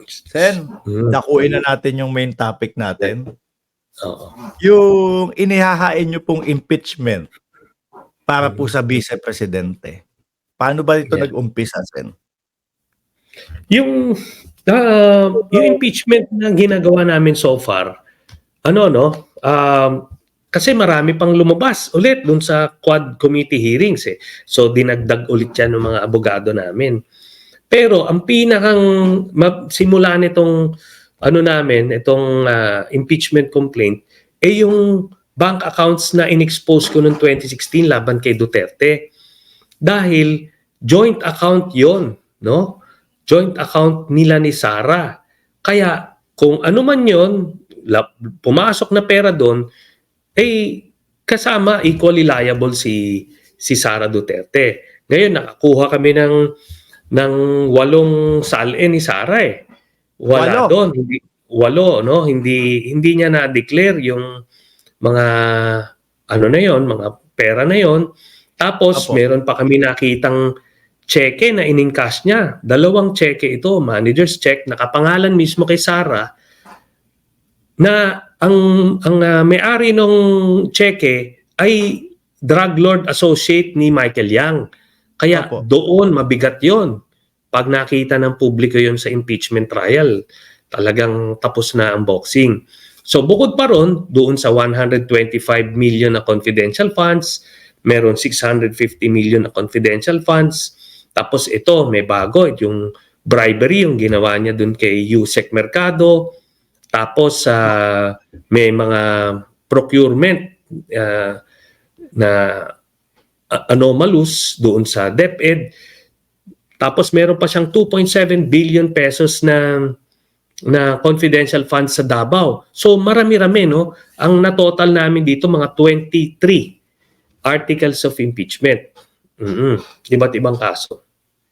Sen, dakuin na natin yung main topic natin. Oo. Yung inihahain nyo pong impeachment para po sa vice-presidente. Paano ba ito nag-umpisa, Sen? Yung impeachment na ginagawa namin so far, kasi marami pang lumabas ulit dun sa Quad Committee hearings eh. So dinagdag ulit yan ng mga abogado namin. Pero ang pinakang simula nitong itong impeachment complaint yung bank accounts na inexpose ko noong 2016 laban kay Duterte. Dahil joint account 'yon, no? Joint account nila ni Sara. Kaya kung ano man 'yon, pumasok na pera doon, kasama equally liable si Sara Duterte. Ngayon nakakuha kami ng 8 salin ni Sara eh. Wala doon, hindi 8, no? Hindi niya na-declare yung mga na yon, mga pera na yon. Tapos meron pa kami nakitang cheque na in-encash niya. 2 cheque ito, manager's check, nakapangalan mismo kay Sara, na ang may-ari nung cheque ay drug lord associate ni Michael Yang. Kaya doon mabigat yon. Pag nakita ng publiko yon sa impeachment trial, talagang tapos na ang boxing. So bukod pa ron, doon sa 125 million na confidential funds, meron 650 million na confidential funds. Tapos ito, may bago, yung bribery, yung ginawa niya doon kay Yusek Mercado. Tapos may mga procurement na anomalous doon sa DepEd. Tapos meron pa siyang 2.7 billion pesos na confidential funds sa Davao. So marami-rami, no? Ang na-total namin dito mga 23 articles of impeachment. Iba't ibang kaso.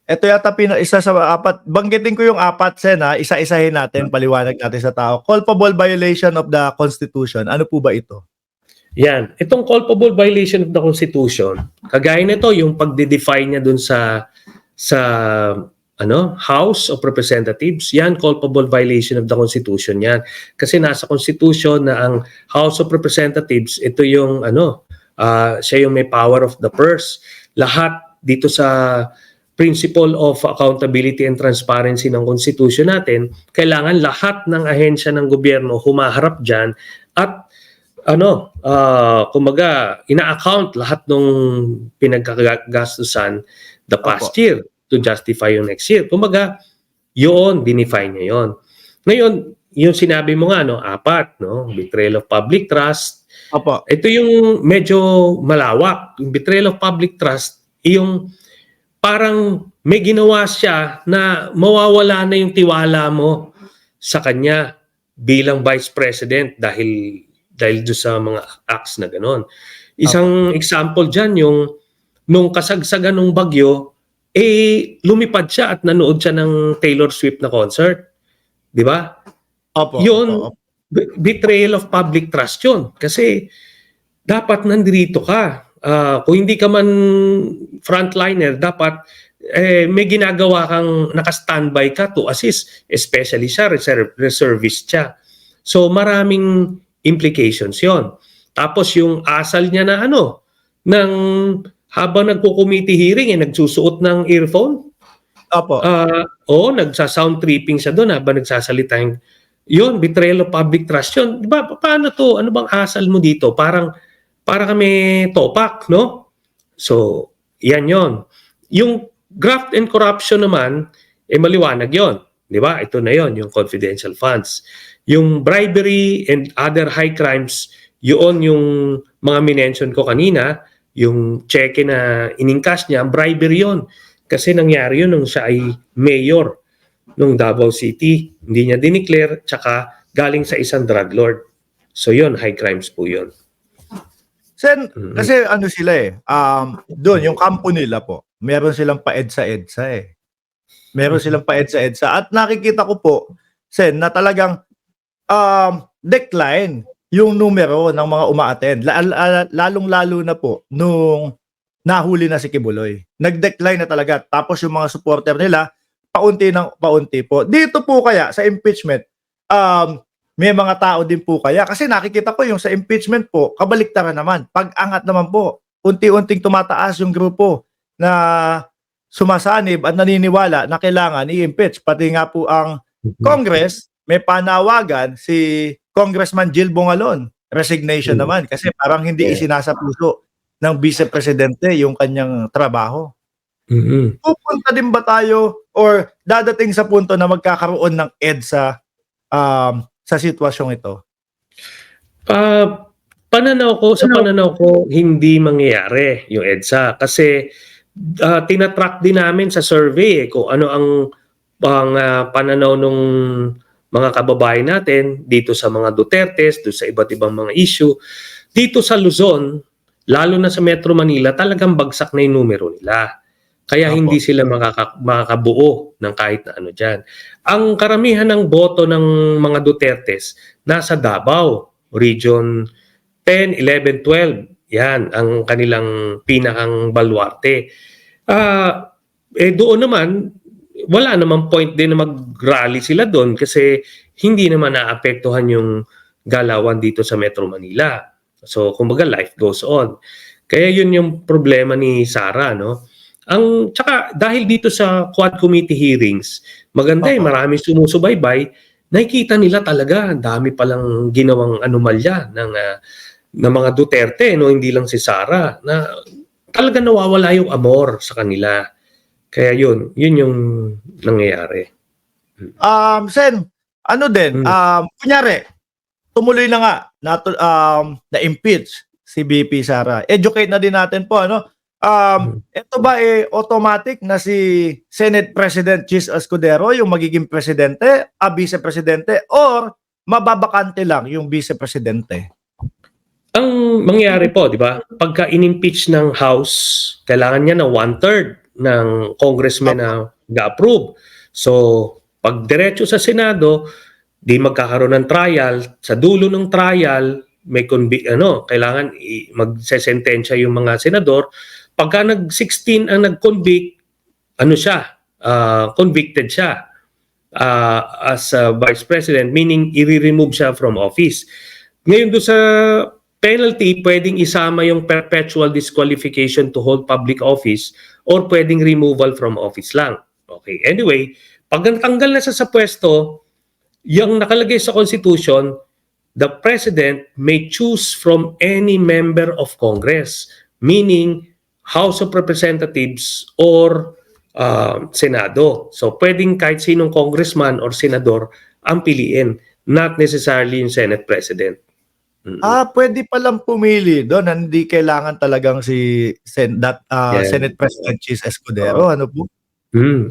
Ito yata isa sa 4. Banggitin ko yung 4, Sen, ha? Isa-isahin natin, paliwanag natin sa tao. Culpable violation of the Constitution. Ano po ba ito? Yan. Itong culpable violation of the Constitution, kagaya nito yung pagde-defy niya dun sa House of Representatives, yan culpable violation of the Constitution yan. Kasi nasa Constitution na ang House of Representatives, ito yung siya yung may power of the purse. Lahat dito sa principle of accountability and transparency ng Constitution natin, kailangan lahat ng ahensya ng gobyerno humaharap dyan at kumbaga ina-account lahat ng pinagkagastusan the past year to justify yung next year. Kumbaga, yun, dinefine niya yun. Ngayon, yung sinabi mo nga, 4, no? Betrayal of public trust. Ito yung medyo malawak. Yung betrayal of public trust, yung parang may ginawa siya na mawawala na yung tiwala mo sa kanya bilang vice president dahil doon sa mga acts na gano'n. Isang example dyan, yung nung kasagsagan ng bagyo, lumipad siya at nanood siya ng Taylor Swift na concert. Di ba? Yun, betrayal of public trust yun. Kasi dapat nandito ka. Kung hindi ka man frontliner, dapat may ginagawa kang naka-standby ka to assist. Especially siya, reservist siya. So maraming implications yon. Tapos yung asal niya na habang nagko-committee hearing, nagsusuot ng earphone. Nagsa-sound tripping siya doon habang nagsasalita. Yun, betrayal of public trust yun. Diba, paano to? Ano bang asal mo dito? Para kami topak, no? So, yan yon. Yung graft and corruption naman, maliwanag yon. Diba? Ito na yon, yung confidential funds. Yung bribery and other high crimes, yun yung mga minention ko kanina, yung cheque na in-encash niya, bribery yun. Kasi nangyari yun nung siya ay mayor nung Davao City. Hindi niya dineclare, tsaka galing sa isang drug lord. So yun, high crimes po yun. Sen, kasi sila doon, yung kampo nila po, meron silang pa-EDSA eh. Meron silang pa-EDSA. At nakikita ko po, Sen, na talagang decline yung numero ng mga umaattend. Lalong-lalo na po nung nahuli na si Kibuloy. Nag-decline na talaga. Tapos yung mga supporter nila, paunti ng paunti po. Dito po kaya sa impeachment, may mga tao din po kaya kasi nakikita ko yung sa impeachment po, kabaliktaran naman. Pag-angat naman po, unti-unting tumataas yung grupo na sumasanib at naniniwala na kailangan i-impeach. Pati nga po ang Congress, may panawagan si Congressman Jill Bongalon. Resignation naman kasi parang hindi isinasapuso ng Vice Presidente yung kanyang trabaho. Pupunta din ba tayo or dadating sa punto na magkakaroon ng EDSA sa sitwasyong ito? Pananaw ko hindi mangyayari yung EDSA kasi tinatrack din namin sa survey kung ano ang pananaw ng mga kababayan natin dito sa mga Dutertes, doon sa iba't ibang mga issue. Dito sa Luzon, lalo na sa Metro Manila, talagang bagsak na yung numero nila. Kaya hindi sila makakabuo ng kahit na ano dyan. Ang karamihan ng boto ng mga Dutertes nasa Davao, Region 10, 11, 12. Yan, ang kanilang pinakang baluarte. Doon naman, wala namang point din na mag-rally sila doon kasi hindi naman naapektuhan yung galawan dito sa Metro Manila. So, kumbaga, life goes on. Kaya yun yung problema ni Sara, no? Tsaka dahil dito sa Quad Committee hearings, maganda maraming sumusubaybay, nakikita nila talaga, dami palang ginawang anomalya ng mga Duterte, no? Hindi lang si Sara, na talaga nawawala yung amor sa kanila. Kaya yun yung nangyayari. Sen, ano din, kunyari, tumuloy na nga na-impeach si VP Sara. Educate na din natin po, ano? Ito ba automatic na si Senate President Chis Escudero yung magiging presidente, vice presidente, or mababakante lang yung vice presidente? Ang mangyayari po, di ba? Pagka in-impeach ng House, kailangan niya na 1/3 ng congressman na ga-approve. So, pag diretso sa Senado, di magkakaroon ng trial. Sa dulo ng trial, may kailangan magsesentensya yung mga senador. Pagka nag-16 ang nag-convict, convicted siya as Vice President, meaning i-remove siya from office. Ngayon doon sa penalty, pwedeng isama yung perpetual disqualification to hold public office or pwedeng removal from office lang. Okay. Anyway, pag natanggal na siya sa pwesto, yung nakalagay sa Constitution, the President may choose from any member of Congress, meaning House of Representatives or Senado. So, pwedeng kahit sinong congressman or senador ang piliin, not necessarily yung Senate President. Pwede palang pumili doon, hindi kailangan talagang si Senate President Chis Escudero, ano po?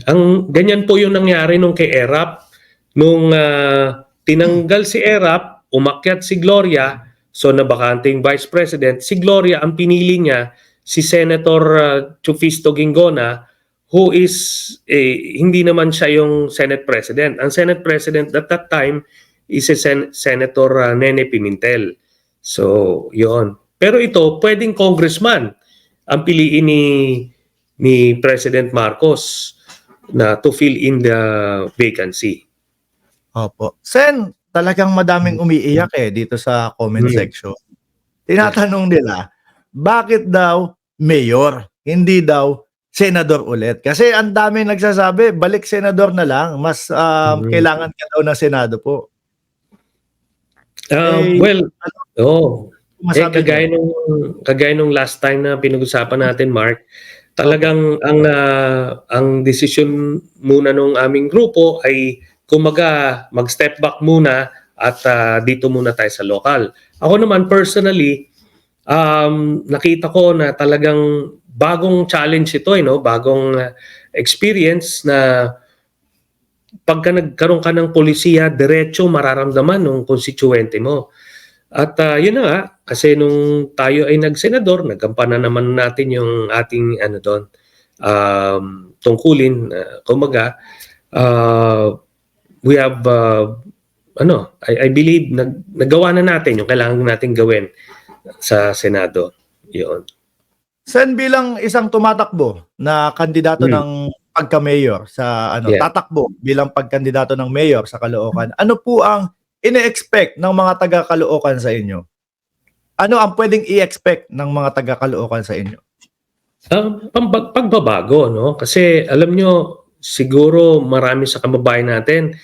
Ang ganyan po yung nangyari nung kay ERAP. Nung tinanggal si ERAP, umakyat si Gloria, so nabakante yung Vice President. Si Gloria, ang pinili niya, si Senator Chufisto Ginggona, who is, hindi naman siya yung Senate President. Ang Senate President at that time is si Senator Nene Pimentel. So, yun. Pero ito, pwedeng congressman ang piliin ni President Marcos na to fill in the vacancy. Opo. Sen, talagang madaming umiiyak dito sa comment section. Tinatanong nila, bakit daw mayor, hindi daw senador ulit? Kasi ang daming nagsasabi, balik senador na lang, mas kailangan ka daw ng Senado po. Kagaya nung last time na pinag-usapan natin, Mark, talagang ang decision muna nung aming grupo ay kumaga mag-step back muna at dito muna tayo sa local. Ako naman personally, nakita ko na talagang bagong challenge ito, bagong experience na pagka nagkaroon ka ng polisiya, diretso mararamdaman ng constituente mo. At yun na nga, kasi nung tayo ay nagsenador, nagkampanan naman natin yung ating tungkulin. Kumaga, we have, I believe, nagawa na natin yung kailangan natin gawin sa Senado. Yun. Sen, bilang isang tumatakbo na kandidato ng pagka-mayor sa ano, Yeah. tatakbo bilang pagkandidato ng mayor sa Caloocan. Ano po ang ine-expect ng mga taga Caloocan sa inyo? Ano ang pwedeng i-expect ng mga taga Caloocan sa inyo? Pagbabago, no? Kasi alam nyo, siguro marami sa kababayan natin,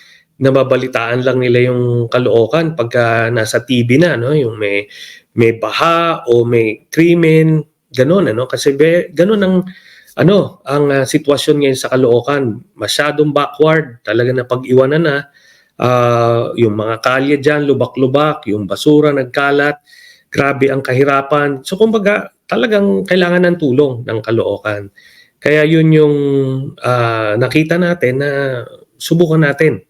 nababalitaan lang nila yung Caloocan pagka nasa TV na, no? Yung may baha o may krimen, ganun, ano? Kasi ganun ang sitwasyon ngayon sa Caloocan. Masyadong backward, talaga na pag-iwanan na. Yung mga kalye dyan, lubak-lubak, yung basura nagkalat, grabe ang kahirapan. So kumbaga, talagang kailangan ng tulong ng Caloocan. Kaya yun yung nakita natin na subukan natin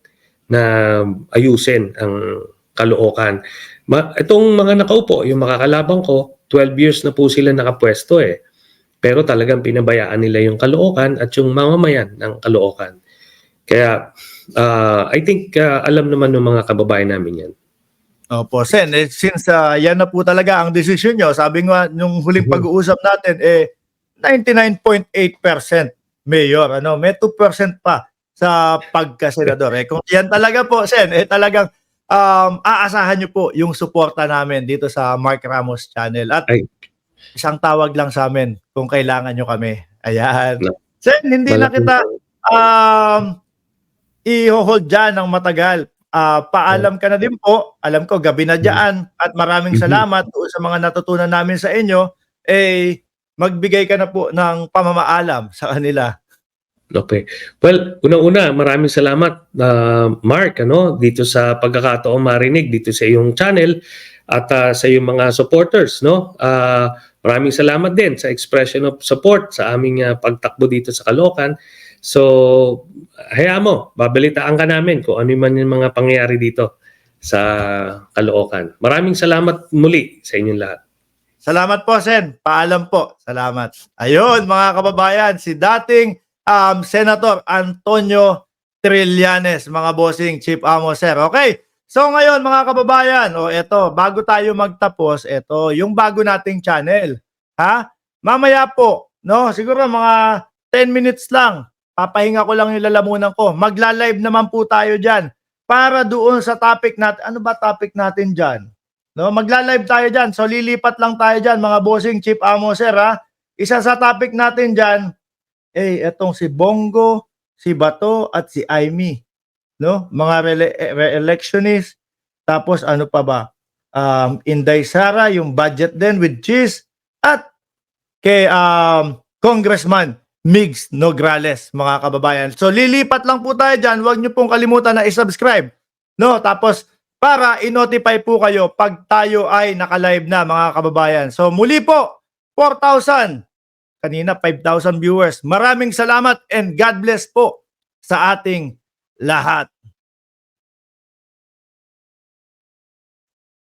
na ayusin ang Caloocan. Itong mga nakaupo, yung makakalabang ko, 12 years na po sila nakapwesto eh. Pero talagang pinabayaan nila yung Caloocan at yung mamamayan ng Caloocan. Kaya I think alam naman ng mga kababayan namin yan. Opo, Sen, since yan na po talaga ang desisyon nyo, sabi nga nung huling pag-uusap natin, 99.8% mayor, ano, may 2% pa sa pagka-senador. Kung yan talaga po, Sen, talagang aasahan nyo po yung suporta namin dito sa Mark Ramos Channel. At isang tawag lang sa amin kung kailangan nyo kami. Ayan. No. Sen, hindi na kita i-hold dyan ng matagal. Paalam ka na din po. Alam ko, gabi na dyan. At maraming salamat sa mga natutunan namin sa inyo. Magbigay ka na po ng pamamaalam sa kanila. Okay. Well, unang-una, maraming salamat, Mark, dito sa pagkakataong marinig dito sa iyong channel at sa iyong mga supporters, no? Maraming salamat din sa expression of support sa aming pagtakbo dito sa Caloocan. So, hayaan mo, babalitaan ka namin kung ano man yung mga pangyayari dito sa Caloocan. Maraming salamat muli sa inyong lahat. Salamat po, Sen. Paalam po. Salamat. Ayun, mga kababayan, si dating Senator Antonio Trillanes, mga bossing, Chief Amo, Sir. Okay, so ngayon mga kababayan, eto, bago tayo magtapos, eto, yung bago nating channel. Ha? Mamaya po, no, siguro mga 10 minutes lang, papahinga ko lang yung lalamunan ko. Magla-live naman po tayo dyan para doon sa topic natin. Ano ba topic natin dyan? No, magla-live tayo dyan. So lilipat lang tayo dyan, mga bossing, Chief Amo, Sir. Ha? Isa sa topic natin dyan, etong si Bongo, si Bato at si Aimee, no? Mga re-electionist. Tapos ano pa ba? Inday Sara, yung budget din with cheese, at kay Congressman Migs Nograles, mga kababayan. So lilipat lang po tayo dyan. Huwag niyo pong kalimutan na i-subscribe, no? Tapos para i-notify po kayo pag tayo ay naka-live na, mga kababayan. So muli po, 4,000. Kanina 5,000 viewers. Maraming salamat and God bless po sa ating lahat.